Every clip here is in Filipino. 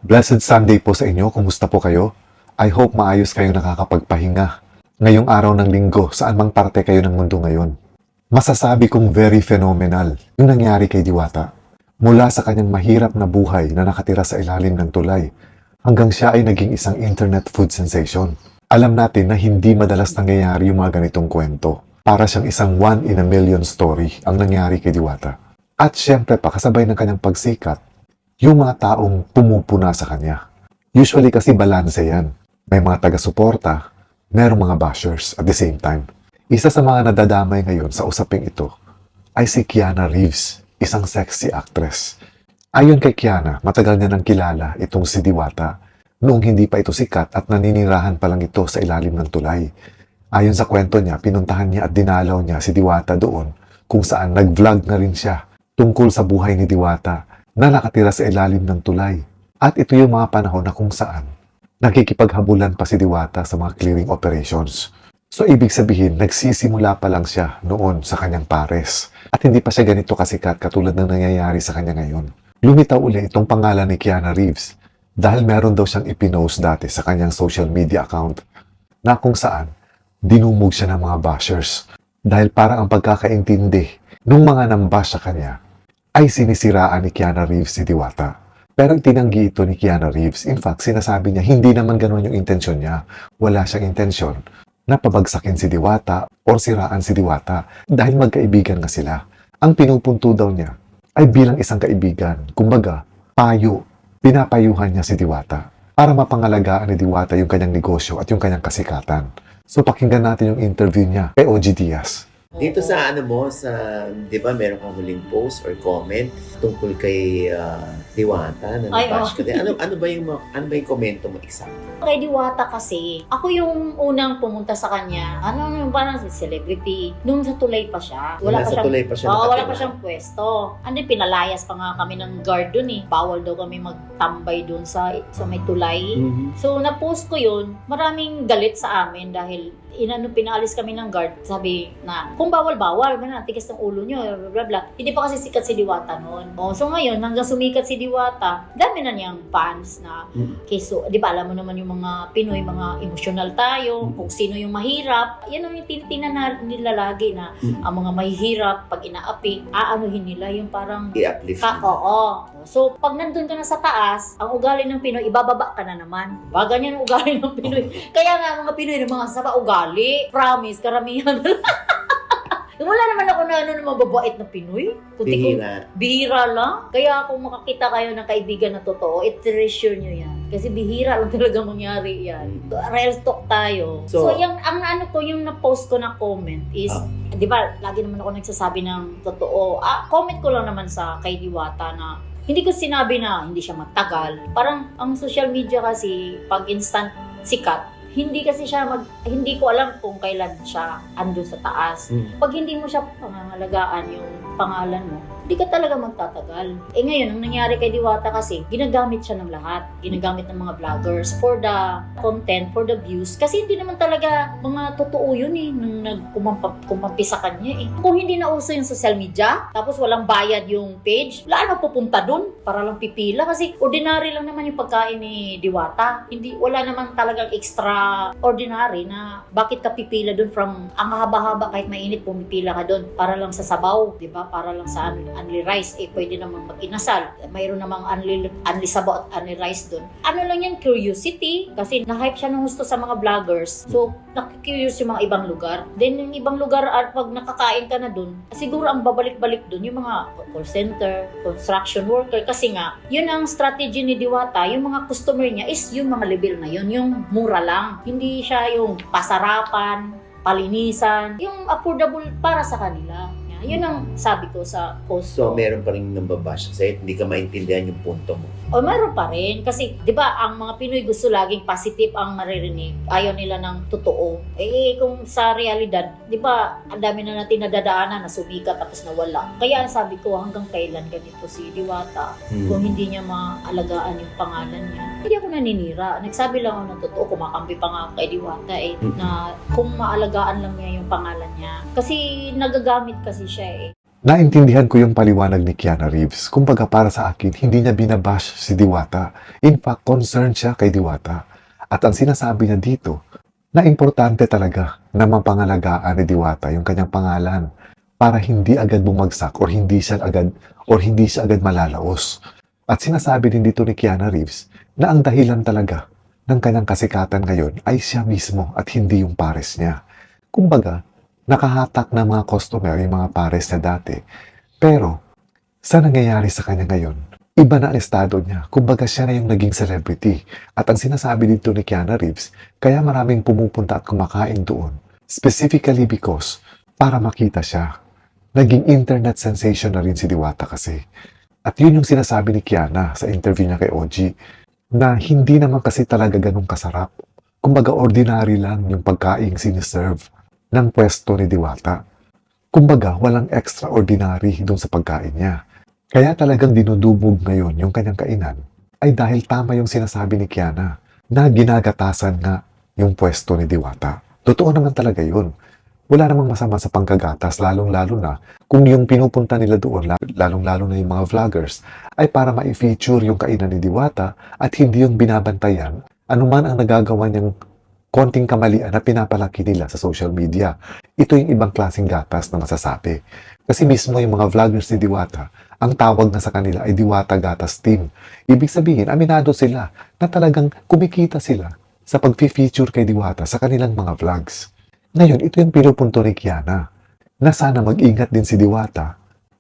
Blessed Sunday po sa inyo. Kumusta po kayo? I hope maayos kayo nakakapagpahinga. Ngayong araw ng linggo, saan mang parte kayo ng mundo ngayon. Masasabi kong very phenomenal yung nangyari kay Diwata. Mula sa kanyang mahirap na buhay na nakatira sa ilalim ng tulay, hanggang siya ay naging isang internet food sensation. Alam natin na hindi madalas nangyayari yung mga ganitong kwento. Para siyang isang one in a million story ang nangyari kay Diwata. At syempre pa, kasabay ng kanyang pagsikat, yung mga taong pumupuna sa kanya. Usually kasi balanse yan. May mga taga-suporta, merong mga bashers at the same time. Isa sa mga nadadamay ngayon sa usaping ito ay si Kiana Reeves, isang sexy actress. Ayon kay Kiana, matagal niya nang kilala itong si Diwata noong hindi pa ito sikat at naninirahan pa lang ito sa ilalim ng tulay. Ayon sa kwento niya, pinuntahan niya at dinalaw niya si Diwata doon kung saan nag-vlog na rin siya tungkol sa buhay ni Diwata na nakatira sa ilalim ng tulay. At ito yung mga panahon na kung saan nakikipaghabulan pa si Diwata sa mga clearing operations. So ibig sabihin, nagsisimula pa lang siya noon sa kanyang pares. At hindi pa siya ganito kasikat katulad ng nangyayari sa kanya ngayon. Lumitaw uli itong pangalan ni Kiana Reeves dahil meron daw siyang ipinost dati sa kanyang social media account na kung saan dinumog siya ng mga bashers dahil parang ang pagkakaintindi nung mga nambash sa kanya ay sinisiraan ni Kiana Reeves si Diwata. Pero tinanggi ito ni Kiana Reeves. In fact, sinasabi niya hindi naman ganun yung intensyon niya. Wala siyang intensyon na pabagsakin si Diwata o siraan si Diwata dahil magkaibigan nga sila. Ang pinupunto daw niya ay bilang isang kaibigan. Kumbaga, payo. Pinapayuhan niya si Diwata para mapangalagaan ni Diwata yung kanyang negosyo at yung kanyang kasikatan. So pakinggan natin yung interview niya kay OG Diaz. Dito sa di ba meron kang huling post or comment tungkol kay Diwata na nabash ka din. Ano ba yung komento mo exact? Kay Diwata kasi, ako yung unang pumunta sa kanya. Yung parang celebrity. Nung sa tulay pa siya. Wala pa siyang pwesto. Pinalayas pa nga kami ng guard dun eh. Bawal daw kami magtambay dun sa may tulay. Mm-hmm. So, na-post ko yun. Maraming galit sa amin dahil pinaalis kami ng guard. Sabi na, kung bawal-bawal, tigas ng ulo nyo, blah, blah, blah. Hindi pa kasi sikat si Diwata noon. So ngayon, hanggang sumikat si Diwata, dami na niyang fans na keso. Di ba, alam mo naman yung mga Pinoy, mga emosyonal tayo, kung sino yung mahirap. Yan ang yung tinitingnan nila lagi na ang mga mahihirap, pag inaapi, aanuhin nila yung parang i-uplift. Oo. So, pag nandun ka na sa taas, ang ugali ng Pinoy, ibababa ka na naman. Ganyan ang ugali ng Pinoy. Kaya nga, mga Pinoy ng mga saba ugali. Promise, karamihan. Wala naman ako na mababait na Pinoy. Bihira lang. Kaya kung makakita kayo ng kaibigan na totoo, i-treasure nyo yan. Kasi bihira lang talaga mangyari yan. Real talk tayo. So yung na-post ko na comment is, di ba, lagi naman ako nagsasabi ng totoo. Comment ko lang naman sa kay Diwata na hindi ko sinabi na hindi siya matagal. Parang ang social media kasi, pag instant sikat, hindi ko alam kung kailan siya ando sa taas. Pag hindi mo siya pangangalagaan yung pangalan mo, hindi ka talaga magtatagal. Ngayon, ang nangyari kay Diwata kasi, ginagamit siya ng lahat. Ginagamit ng mga vloggers for the content, for the views. Kasi hindi naman talaga mga totoo yun nung kumampi sa kanya Kung hindi na uso yung social media, tapos walang bayad yung page, wala na pupunta dun para lang pipila. Kasi ordinary lang naman yung pagkain ni Diwata. Wala naman talagang extraordinary na bakit ka pipila dun from ang haba-haba kahit mainit pumipila ka dun para lang sa sabaw, di ba? Para lang sa unli rice, pwede naman mag-inasal. Mayroon namang unli sabaw at unli rice dun. Lang yan, curiosity. Kasi na-hype siya ng gusto sa mga vloggers. So, nakikurious yung mga ibang lugar. Then, yung ibang lugar, pag nakakain ka na dun, siguro ang babalik-balik dun, yung mga call center, construction worker. Kasi nga, yun ang strategy ni Diwata. Yung mga customer niya is yung mga level na yun, yung mura lang. Hindi siya yung pasarapan, palinisan, yung affordable para sa kanila. Yun ang sabi ko sa post ko. So, meron pa rin nambabash sa'yo, hindi ka maintindihan yung punto mo. Meron pa rin. Kasi, di ba, ang mga Pinoy gusto laging positive ang maririnig. Ayaw nila ng totoo. Kung sa realidad, di ba, ang dami na natin nadadaanan na sumikat tapos nawala. Kaya sabi ko, hanggang kailan ganito si Diwata, kung hindi niya maalagaan yung pangalan niya. Hindi ako naninira. Nagsabi lang ako ng totoo, kumakampi pa nga kay Diwata na kung maalagaan lang niya yung pangalan niya. Kasi nagagamit kasi siya Naintindihan ko yung paliwanag ni Keanu Reeves. Kumbaga para sa akin, hindi niya binabash si Diwata. In fact, concerned siya kay Diwata. At ang sinasabi niya dito, na importante talaga na mapangalagaan ni Diwata yung kanyang pangalan para hindi agad bumagsak or hindi siya agad malalaos. At sinasabi din dito ni Keanu Reeves na ang dahilan talaga ng kanyang kasikatan ngayon ay siya mismo at hindi yung pares niya. Kumbaga, nakahatak na mga customer yung mga pares na dati. Pero, sa nangyayari sa kanya ngayon, iba na ang estado niya. Kumbaga siya na yung naging celebrity. At ang sinasabi dito ni Keanu Reeves, kaya maraming pumupunta at kumakain doon. Specifically because, para makita siya. Naging internet sensation na rin si Diwata kasi. At yun yung sinasabi ni Kiana sa interview niya kay OG, na hindi naman kasi talaga ganun kasarap. Kumbaga ordinary lang yung pagkain siniserve ng pwesto ni Diwata. Kumbaga, walang extraordinary doon sa pagkain niya. Kaya talagang dinudubog ngayon yung kanyang kainan ay dahil tama yung sinasabi ni Kiana na ginagatasan nga yung pwesto ni Diwata. Totoo naman talaga yun. Wala namang masama sa pangkagatas, lalong-lalo na kung yung pinupunta nila doon, lalong-lalo na yung mga vloggers, ay para ma-feature yung kainan ni Diwata at hindi yung binabantayan anuman ang nagagawa niyang konting kamalian na pinapalaki nila sa social media. Ito yung ibang klaseng gatas na masasabi. Kasi mismo yung mga vloggers ni Diwata, ang tawag na sa kanila ay Diwata Gatas Team. Ibig sabihin, aminado sila na talagang kumikita sila sa pag-feature kay Diwata sa kanilang mga vlogs. Ngayon, ito yung pinupunto ni Kiana na sana mag-ingat din si Diwata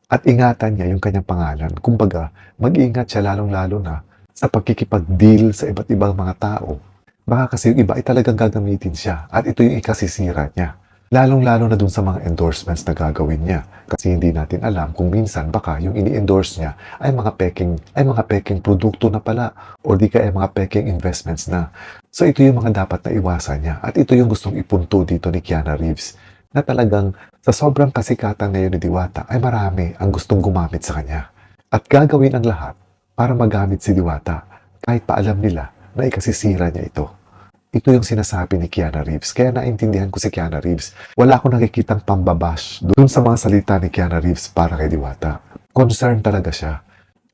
at ingatan niya yung kanyang pangalan. Kumbaga, mag-ingat siya lalong-lalo na sa pagkikipag-deal sa iba't ibang mga tao. Baka kasi yung iba ay talagang gagamitin siya at ito yung ikasisira niya. Lalong-lalo na dun sa mga endorsements na gagawin niya. Kasi hindi natin alam kung minsan baka yung ini-endorse niya ay mga peking produkto na pala o di kaya mga peking investments na. So ito yung mga dapat na iwasan niya at ito yung gustong ipunto dito ni Keanu Reeves na talagang sa sobrang kasikatan ngayon ni Diwata ay marami ang gustong gumamit sa kanya. At gagawin ang lahat para magamit si Diwata kahit pa alam nila na ikasisira niya ito. Ito yung sinasabi ni Keanu Reeves. Kaya naintindihan ko si Keanu Reeves. Wala akong nakikitang pambabash dun sa mga salita ni Keanu Reeves para kay Diwata. Concerned talaga siya.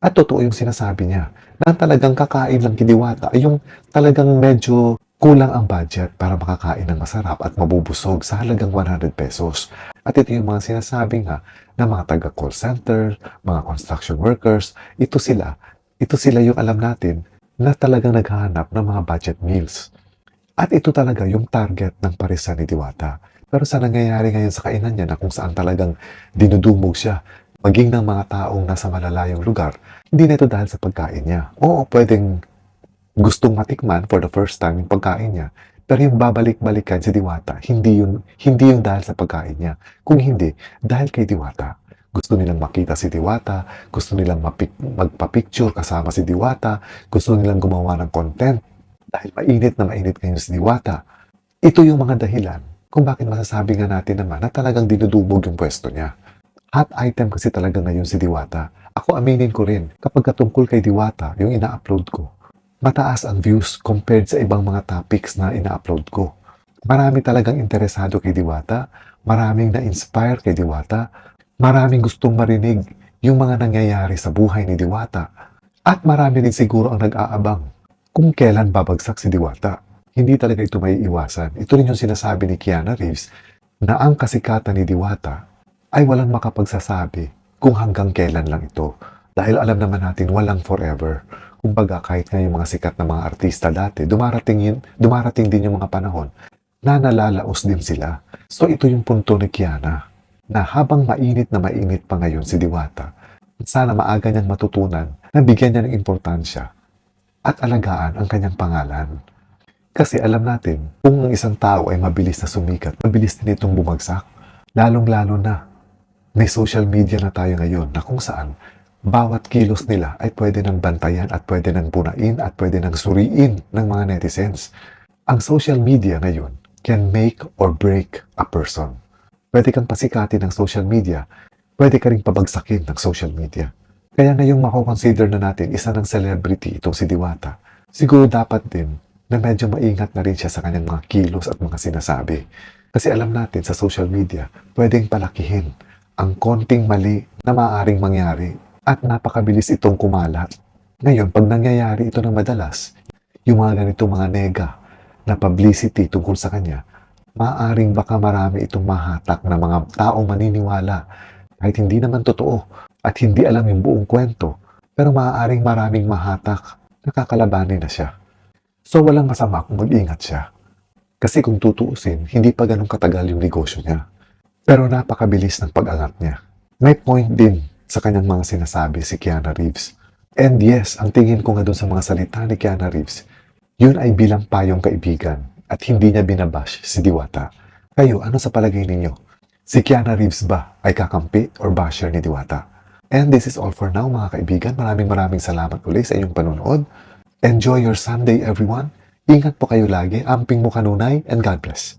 At totoo yung sinasabi niya na talagang kakain lang kay Diwata ay yung talagang medyo kulang ang budget para makakain ng masarap at mabubusog sa halagang 100 pesos. At ito yung mga sinasabi nga ng mga taga-call center, mga construction workers. Ito sila yung alam natin na talagang naghahanap ng mga budget meals. At ito talaga yung target ng parisan ni Diwata. Pero sa nangyayari ngayon sa kainan niya na kung saan talagang dinudumog siya, maging ng mga taong nasa malalayong lugar, hindi na ito dahil sa pagkain niya. Oo, pwedeng gustong matikman for the first time yung pagkain niya. Pero yung babalik-balikan si Diwata, hindi yun dahil sa pagkain niya. Kung hindi, dahil kay Diwata. Gusto nilang makita si Diwata, gusto nilang magpa-picture kasama si Diwata, gusto nilang gumawa ng content dahil mainit na mainit ngayon si Diwata. Ito yung mga dahilan kung bakit masasabi nga natin naman na talagang dinudubog yung pwesto niya. Hot item kasi talaga ngayon si Diwata. Ako aminin ko rin, kapag katungkol kay Diwata, yung ina-upload ko, mataas ang views compared sa ibang mga topics na ina-upload ko. Marami talagang interesado kay Diwata, maraming na-inspire kay Diwata, maraming gustong marinig yung mga nangyayari sa buhay ni Diwata. At marami din siguro ang nag-aabang kung kailan babagsak si Diwata. Hindi talaga ito may iwasan. Ito rin yung sinasabi ni Keanu Reeves na ang kasikatan ni Diwata ay walang makapagsasabi kung hanggang kailan lang ito. Dahil alam naman natin walang forever. Kumbaga kahit nga yung mga sikat na mga artista dati, dumarating din yung mga panahon na nalalaos din sila. So ito yung punto ni Kiana na habang mainit na mainit pa ngayon si Diwata, sana maaga niyang matutunan na bigyan niya ng importansya at alagaan ang kanyang pangalan. Kasi alam natin, kung ang isang tao ay mabilis na sumikat, mabilis din itong bumagsak. Lalong-lalo na, may social media na tayo ngayon na kung saan bawat kilos nila ay pwede nang bantayan at pwede nang punain at pwede nang suriin ng mga netizens. Ang social media ngayon can make or break a person. Pwede kang pasikatin ng social media, pwede ka rin pabagsakin ng social media. Kaya ngayong mako-consider na natin isa ng celebrity itong si Diwata, siguro dapat din na medyo maingat na rin siya sa kanyang mga kilos at mga sinasabi. Kasi alam natin sa social media, pwedeng palakihin ang konting mali na maaaring mangyari at napakabilis itong kumalat. Ngayon, pag nangyayari ito ng madalas, yung mga ganitong mga nega na publicity tungkol sa kanya, maaaring baka marami itong mahatak na mga taong maniniwala kahit hindi naman totoo at hindi alam yung buong kwento, pero maaaring maraming mahatak na kakalabanin na siya. So walang masama kung mag-ingat siya. Kasi kung tutuusin, hindi pa ganun katagal yung negosyo niya. Pero napakabilis ng pag-angat niya. May point din sa kanyang mga sinasabi si Keanu Reeves. And yes, ang tingin ko nga dun sa mga salita ni Keanu Reeves, yun ay bilang payong kaibigan at hindi niya binabash si Diwata. Kayo, ano sa palagay ninyo? Si Keanu Reeves ba ay kakampi or basher ni Diwata? And this is all for now mga kaibigan. Maraming salamat ulit sa inyong panonood. Enjoy your Sunday everyone. Ingat po kayo lagi. Amping mo kanunay and God bless.